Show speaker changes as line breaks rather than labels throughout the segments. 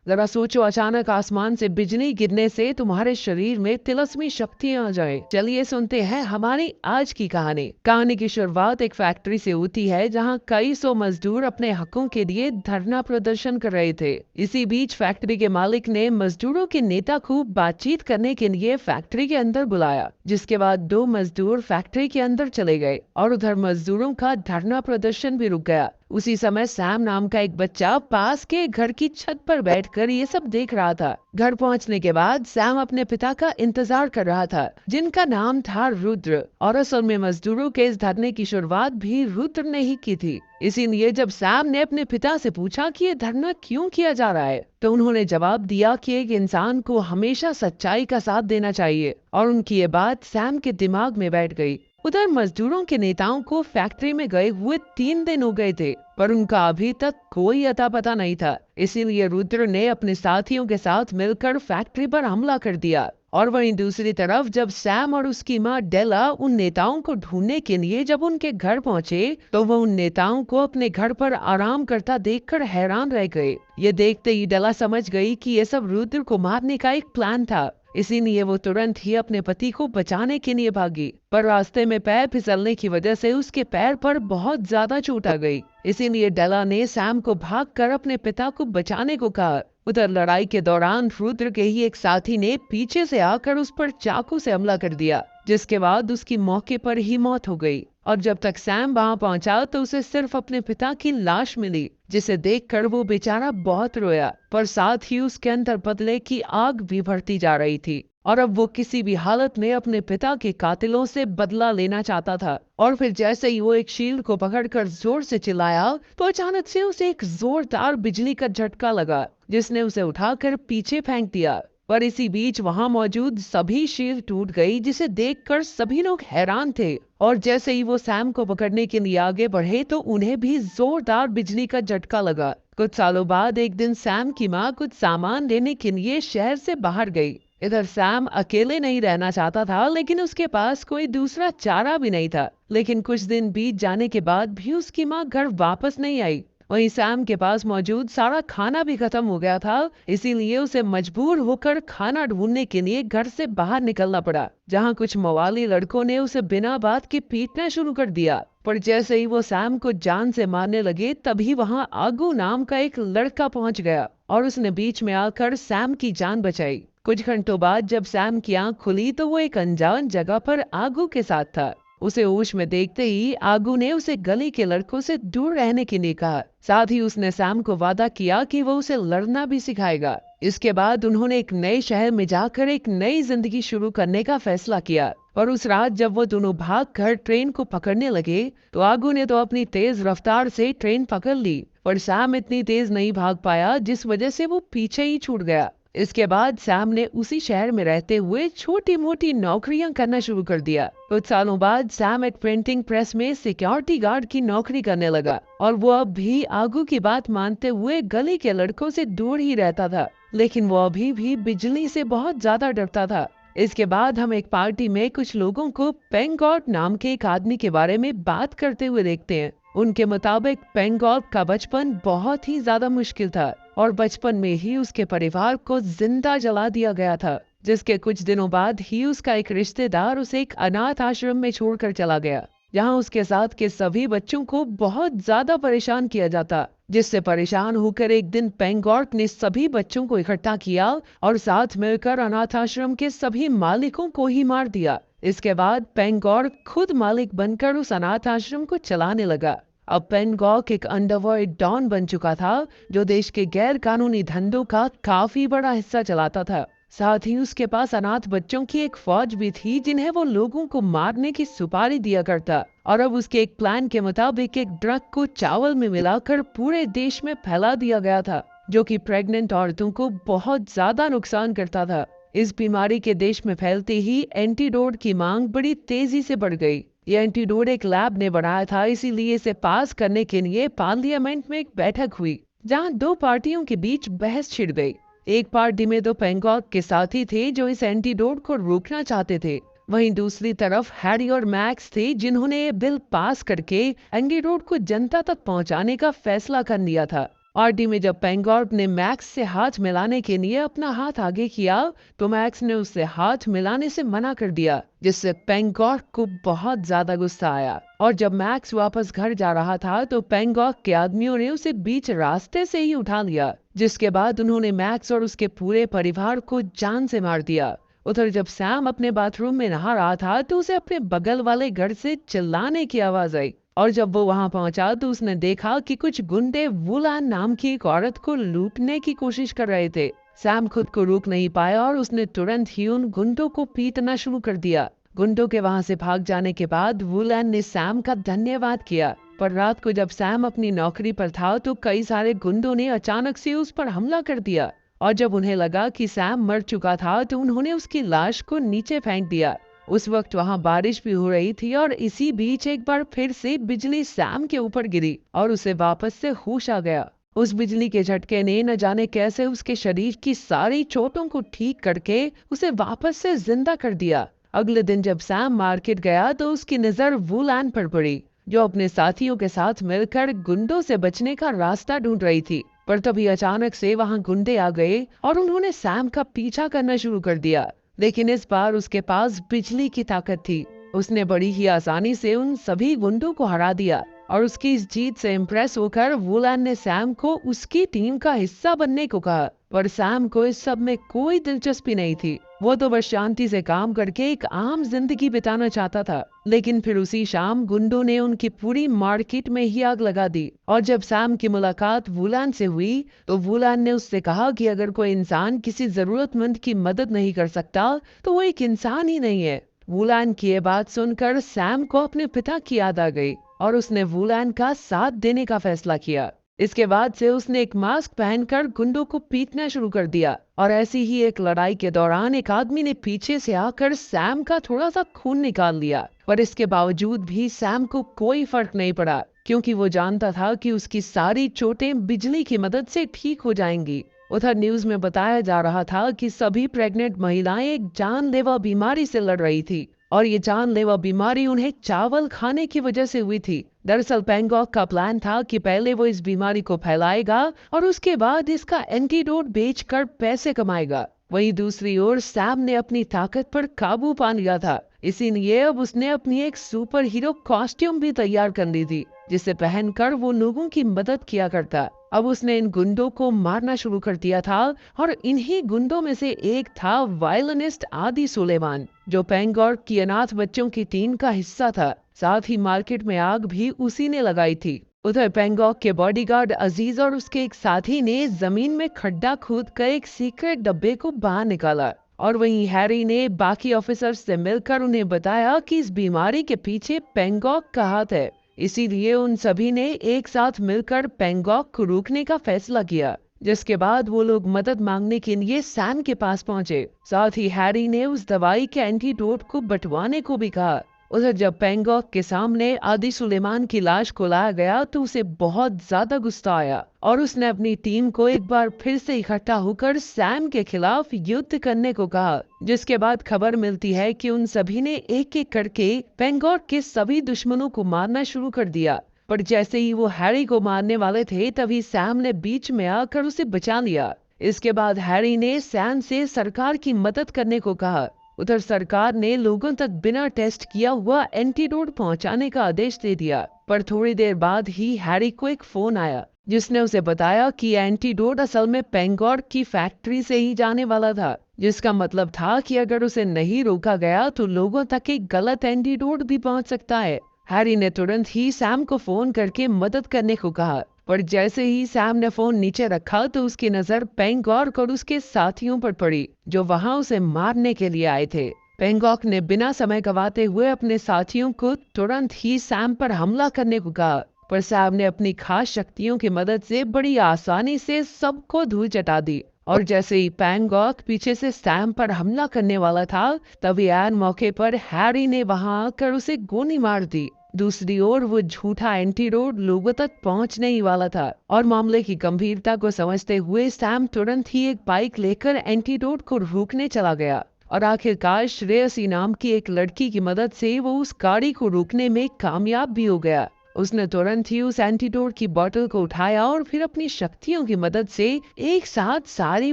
जरा सोचो, अचानक आसमान से बिजली गिरने से तुम्हारे शरीर में तिलस्मी शक्तियां आ जाए। चलिए सुनते हैं हमारी आज की कहानी। कहानी की शुरुआत एक फैक्ट्री से होती है जहां कई सौ मजदूर अपने हकों के लिए धरना प्रदर्शन कर रहे थे। इसी बीच फैक्ट्री के मालिक ने मजदूरों के नेता को बातचीत करने के लिए फैक्ट्री के अंदर बुलाया, जिसके बाद दो मजदूर फैक्ट्री के अंदर चले गए और उधर मजदूरों का धरना प्रदर्शन भी रुक गया। उसी समय सैम नाम का एक बच्चा पास के घर की छत पर बैठकर ये सब देख रहा था। घर पहुंचने के बाद सैम अपने पिता का इंतजार कर रहा था, जिनका नाम था रुद्र, और असल में मजदूरों के इस धरने की शुरुआत भी रुद्र ने ही की थी। इसीलिए जब सैम ने अपने पिता से पूछा कि ये धरना क्यों किया जा रहा है, तो उन्होंने जवाब दिया कि एक इंसान को हमेशा सच्चाई का साथ देना चाहिए, और उनकी ये बात सैम के दिमाग में बैठ गई। उधर मजदूरों के नेताओं को फैक्ट्री में गए हुए 3 दिन हो गए थे, पर उनका अभी तक कोई अता पता नहीं था। इसीलिए रुद्र ने अपने साथियों के साथ मिलकर फैक्ट्री पर हमला कर दिया। और वहीं दूसरी तरफ जब सैम और उसकी माँ डेला उन नेताओं को ढूंढने के लिए जब उनके घर पहुंचे, तो वो उन नेताओं को अपने घर पर आराम करता देखकर हैरान रह गए। ये देखते ही डेला समझ गई कि ये सब रुद्र को मारने का एक प्लान था। इसीलिए वो तुरंत ही अपने पति को बचाने के लिए भागी, पर रास्ते में पैर फिसलने की वजह से उसके पैर पर बहुत ज्यादा चोट आ गई। इसीलिए डेला ने सैम को भागकर अपने पिता को बचाने को कहा। उधर लड़ाई के दौरान रुद्र के ही एक साथी ने पीछे से आकर उस पर चाकू से हमला कर दिया, जिसके बाद उसकी मौके पर ही मौत हो गई। और जब तक सैम वहां पहुंचा तो उसे सिर्फ अपने पिता की लाश मिली, जिसे देखकर वो बेचारा बहुत रोया, पर साथ ही उसके अंदर बदले की आग भी बढ़ती जा रही थी। और अब वो किसी भी हालत में अपने पिता के कातिलों से बदला लेना चाहता था। और फिर जैसे ही वो एक शील्ड को पकड़कर जोर से चिल्लाया, तो अचानक से उसे एक जोरदार बिजली का झटका लगा, जिसने उसे उठाकर पीछे फेंक दिया। पर इसी बीच वहां मौजूद सभी शील्ड टूट गई, जिसे देखकर सभी लोग हैरान थे। और जैसे ही वो सैम को पकड़ने के लिए आगे बढ़े, तो उन्हें भी जोरदार बिजली का झटका लगा। कुछ सालों बाद एक दिन सैम की माँ कुछ सामान लेने के लिए शहर से बाहर गई। इधर सैम अकेले नहीं रहना चाहता था, लेकिन उसके पास कोई दूसरा चारा भी नहीं था। लेकिन कुछ दिन बीत जाने के बाद भी उसकी माँ घर वापस नहीं आई। वहीं सैम के पास मौजूद सारा खाना भी खत्म हो गया था, इसीलिए उसे मजबूर होकर खाना ढूंढने के लिए घर से बाहर निकलना पड़ा, जहां कुछ मवाली लड़कों ने उसे बिना बात के पीटना शुरू कर दिया। पर जैसे ही वो सैम को जान से मारने लगे, तभी वहां आगू नाम का एक लड़का पहुंच गया और उसने बीच में आकर सैम की जान बचाई। कुछ घंटों बाद जब सैम की आंख खुली, तो वो एक अनजान जगह पर आगू के साथ था। उसे होश में देखते ही आगू ने उसे गली के लड़कों से दूर रहने के लिए कहा। साथ ही उसने सैम को वादा किया कि वो उसे लड़ना भी सिखाएगा। इसके बाद उन्होंने एक नए शहर में जाकर एक नई जिंदगी शुरू करने का फैसला किया। और उस रात जब वो दोनों भागकर ट्रेन को पकड़ने लगे, तो आगू ने तो अपनी तेज रफ्तार से ट्रेन पकड़ ली, पर सैम इतनी तेज नहीं भाग पाया, जिस वजह से वो पीछे ही छूट गया। इसके बाद सैम ने उसी शहर में रहते हुए छोटी मोटी नौकरियां करना शुरू कर दिया। कुछ सालों बाद सैम एक प्रिंटिंग प्रेस में सिक्योरिटी गार्ड की नौकरी करने लगा, और वो अब भी आगू की बात मानते हुए गली के लड़कों से दूर ही रहता था। लेकिन वो अभी भी बिजली से बहुत ज्यादा डरता था। इसके बाद हम एक पार्टी में कुछ लोगों को पेंगॉट नाम के एक आदमी के बारे में बात करते हुए देखते हैं। उनके मुताबिक पेंगॉट का बचपन बहुत ही ज्यादा मुश्किल था, और बचपन में ही उसके परिवार को जिंदा जला दिया गया था, जिसके कुछ दिनों बाद ही उसका एक रिश्तेदार उसे एक अनाथ आश्रम में छोड़कर चला गया, जहां उसके साथ के सभी बच्चों को बहुत ज्यादा परेशान किया जाता। जिससे परेशान होकर एक दिन पेंगॉट ने सभी बच्चों को इकट्ठा किया और साथ मिलकर अनाथ आश्रम के सभी मालिकों को ही मार दिया। इसके बाद पेंगॉट खुद मालिक बनकर उस अनाथ आश्रम को चलाने लगा। अब पेंगॉक एक अंडरवर्ल्ड डॉन बन चुका था, जो देश के गैर कानूनी धंधों का काफी बड़ा हिस्सा चलाता था। साथ ही उसके पास अनाथ बच्चों की एक फौज भी थी, जिन्हें वो लोगों को मारने की सुपारी दिया करता। और अब उसके एक प्लान के मुताबिक एक ड्रग को चावल में मिलाकर पूरे देश में फैला दिया गया था, जो कि प्रेग्नेंट औरतों को बहुत ज्यादा नुकसान करता था। इस बीमारी के देश में फैलते ही एंटीडोट की मांग बड़ी तेजी से बढ़ गई। ये एंटीडोट एक लैब ने बनाया था, इसीलिए इसे पास करने के लिए पार्लियामेंट में एक बैठक हुई, जहां दो पार्टियों के बीच बहस छिड़ गई। एक पार्टी में तो पेंगॉक के साथी थे जो इस एंटीडोट को रोकना चाहते थे, वहीं दूसरी तरफ हैरी और मैक्स थे, जिन्होंने ये बिल पास करके एंटीडोट को जनता तक पहुंचाने का फैसला कर लिया था। पार्टी में जब पेंगॉर्क ने मैक्स से हाथ मिलाने के लिए अपना हाथ आगे किया तो मैक्स ने उससे हाथ मिलाने से मना कर दिया, जिससे पेंगॉर्क को बहुत ज्यादा गुस्सा आया। और जब मैक्स वापस घर जा रहा था तो पेंगॉर्क के आदमियों ने उसे बीच रास्ते से ही उठा लिया, जिसके बाद उन्होंने मैक्स और उसके पूरे परिवार को जान से मार दिया। उधर जब सैम अपने बाथरूम में नहा रहा था तो उसे अपने बगल वाले घर से चिल्लाने की आवाज आई, और जब वो वहां पहुंचा तो उसने देखा कि कुछ गुंडे वुलान नाम की एक औरत को लूटने की कोशिश कर रहे थे। सैम खुद को रोक नहीं पाया और उसने तुरंत ही उन गुंडों को पीटना शुरू कर दिया। गुंडों के वहां से भाग जाने के बाद वुलान ने सैम का धन्यवाद किया, पर रात को जब सैम अपनी नौकरी पर था तो कई सारे गुंडों ने अचानक से उस पर हमला कर दिया, और जब उन्हें लगा कि सैम मर चुका था तो उन्होंने उसकी लाश को नीचे फेंक दिया। उस वक्त वहां बारिश भी हो रही थी और इसी बीच एक बार फिर से बिजली सैम के ऊपर गिरी और उसे वापस से होश आ गया। उस बिजली के झटके ने न जाने कैसे उसके शरीर की सारी चोटों को ठीक करके उसे वापस से जिंदा कर दिया। अगले दिन जब सैम मार्केट गया तो उसकी नजर वुलान पर पड़ी, जो अपने साथियों के साथ मिलकर गुंडों से बचने का रास्ता ढूंढ रही थी। पर तभी अचानक से वहां गुंडे आ गए और उन्होंने सैम का पीछा करना शुरू कर दिया, लेकिन इस बार उसके पास बिजली की ताकत थी। उसने बड़ी ही आसानी से उन सभी गुंडों को हरा दिया, और उसकी इस जीत से इम्प्रेस होकर वुलान ने सैम को उसकी टीम का हिस्सा बनने को कहा। पर सैम को इस सब में कोई दिलचस्पी नहीं थी। वो तो बस शांति से काम करके एक आम जिंदगी बिताना चाहता था। लेकिन फिर उसी शाम गुंडों ने उनकी पूरी मार्केट में ही आग लगा दी, और जब सैम की मुलाकात वुलान से हुई तो वुलान ने उससे कहा कि अगर कोई इंसान किसी जरूरतमंद की मदद नहीं कर सकता तो वो एक इंसान ही नहीं है। वुलान की ये बात सुनकर सैम को अपने पिता की याद आ गई और उसने वुलान का साथ देने का फैसला किया। इसके बाद से उसने एक मास्क पहनकर गुंडों को पीटना शुरू कर दिया, और ऐसी ही एक लड़ाई के दौरान एक आदमी ने पीछे से आकर सैम का थोड़ा सा खून निकाल लिया। पर इसके बावजूद भी सैम को कोई फर्क नहीं पड़ा, क्योंकि वो जानता था कि उसकी सारी चोटें बिजली की मदद से ठीक हो जाएंगी। उधर न्यूज में बताया जा रहा था कि सभी प्रेग्नेंट महिलाएं एक जानलेवा बीमारी से लड़ रही थी, और ये जानलेवा बीमारी उन्हें चावल खाने की वजह से हुई थी। दरअसल पेंगॉक का प्लान था कि पहले वो इस बीमारी को फैलाएगा और उसके बाद इसका एंटीडोट बेचकर पैसे कमाएगा। वहीं दूसरी ओर सैम ने अपनी ताकत पर काबू पा लिया था, इसीलिए अब उसने अपनी एक सुपर हीरो कॉस्ट्यूम भी तैयार कर ली थी, जिसे पहनकर वो लोगों की मदद किया करता। अब उसने इन गुंडों को मारना शुरू कर दिया था, और इन्हीं गुंडों में से एक था वायलिनिस्ट आदि सुलेमान, जो पेंगॉर्क की अनाथ बच्चों की टीम का हिस्सा था। साथ ही मार्केट में आग भी उसी ने लगाई थी। उधर पेंगॉक के बॉडीगार्ड अजीज और उसके एक साथी ने जमीन में खड्डा खोदकर एक सीक्रेट डब्बे को बाहर निकाला, और वहीं हैरी ने बाकी ऑफिसर्स से मिलकर उन्हें बताया कि इस बीमारी के पीछे पेंगॉक का हाथ है। इसीलिए उन सभी ने एक साथ मिलकर पेंगॉक को रोकने का फैसला किया, जिसके बाद वो लोग मदद मांगने के लिए सैम के पास पहुंचे। साथ ही हैरी ने उस दवाई के एंटीडोट को बंटवाने को भी कहा। उधर जब पेंगॉक के सामने आदि सुलेमान की लाश को लाया गया तो उसे बहुत ज्यादा गुस्सा आया, और उसने अपनी टीम को एक बार फिर से इकट्ठा होकर सैम के खिलाफ युद्ध करने को कहा। जिसके बाद खबर मिलती है कि उन सभी ने एक एक करके पेंगॉक के सभी दुश्मनों को मारना शुरू कर दिया। पर जैसे ही वो हैरी को मारने वाले थे तभी सैम ने बीच में आकर उसे बचा लिया। इसके बाद हैरी ने सैम से सरकार की मदद करने को कहा। उधर सरकार ने लोगों तक बिना टेस्ट किया हुआ एंटीडोट पहुंचाने का आदेश दे दिया। पर थोड़ी देर बाद ही हैरी को एक फोन आया, जिसने उसे बताया कि एंटीडोट असल में पेंगॉर्क की फैक्ट्री से ही जाने वाला था, जिसका मतलब था कि अगर उसे नहीं रोका गया तो लोगों तक एक गलत एंटीडोट भी पहुंच सकता है। हैरी ने तुरंत ही सैम को फोन करके मदद करने को कहा, पर जैसे ही सैम ने फोन नीचे रखा तो उसकी नजर पेंगॉर्क और उसके साथियों पर पड़ी, जो वहां उसे मारने के लिए आए थे। पेंगॉर्क ने बिना समय गवाते हुए अपने साथियों को तुरंत ही सैम पर हमला करने को कहा, पर सैम ने अपनी खास शक्तियों की मदद से बड़ी आसानी से सबको धूल चटा दी। और जैसे ही पेंगॉर्क पीछे से सैम पर हमला करने वाला था, तभी ऐन मौके पर हैरी ने वहां आकर उसे गोली मार दी। दूसरी ओर वो झूठा एंटीडोट लोगों तक पहुंचने ही वाला था, और मामले की गंभीरता को समझते हुए सैम तुरंत ही एक बाइक लेकर एंटीडोट को रोकने चला गया, और आखिरकार श्रेयसी नाम की एक लड़की की मदद से वो उस गाड़ी को रोकने में कामयाब भी हो गया। उसने तुरंत ही उस एंटीडोट की बोतल को उठाया और फिर अपनी शक्तियों की मदद से एक साथ सारी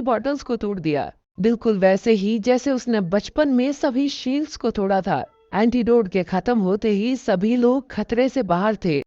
बॉटल्स को तोड़ दिया, बिल्कुल वैसे ही जैसे उसने बचपन में सभी शील्ड्स को तोड़ा था। एंटीडोट के खत्म होते ही सभी लोग खतरे से बाहर थे